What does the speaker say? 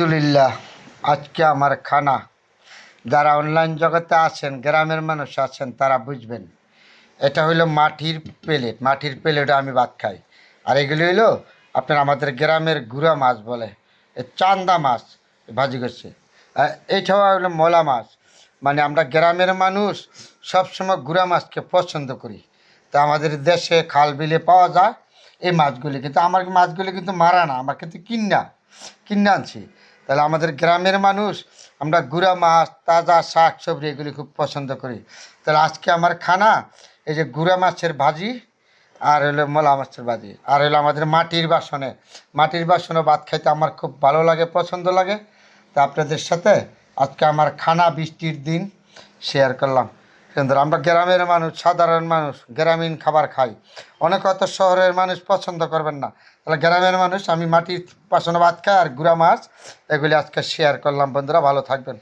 আলহামদুলিল্লাহ। আজকে আমার খানা, যারা অনলাইন জগতে আছেন, গ্রামের মানুষ আছেন, তারা বুঝবেন। এটা হইলো মাটির প্লেট। মাটির প্লেটে আমি ভাত খাই। আর এগুলি হইলো আপনার আমাদের গ্রামের গুড়া মাছ বলে, চান্দা মাছ ভাজি করছে। এইটাও হলো মলা মাছ। মানে আমরা গ্রামের মানুষ সবসময় গুড়া মাছকে পছন্দ করি। তা আমাদের দেশে খাল বিলে পাওয়া যায় এই মাছগুলি, কিন্তু আমার মাছগুলি কিন্তু মারা না, আমার কিন্তু কিনে আনছি। তাহলে আমাদের গ্রামের মানুষ আমরা গুড়া মাছ, তাজা শাক সবজি এগুলি খুব পছন্দ করি। তাহলে আজকে আমার খানা এই যে গুড়া মাছের ভাজি, আর হলো মলা মাছের ভাজি, আর হলো আমাদের মাটির বাসনে ভাত খাইতে আমার খুব ভালো লাগে, পছন্দ লাগে। তা আপনাদের সাথে আজকে আমার খানা, বৃষ্টির দিন, শেয়ার করলাম। কিন্তু আমরা গ্রামের মানুষ, সাধারণ মানুষ গ্রামীণ খাবার খাই। অনেক হয়তো শহরের মানুষ পছন্দ করবেন না। তাহলে গ্রামের মানুষ, আমি মাটির বাসনে ভাত খাই আর গুঁড়া মাছ, এগুলি আজকে শেয়ার করলাম। বন্ধুরা ভালো থাকবেন।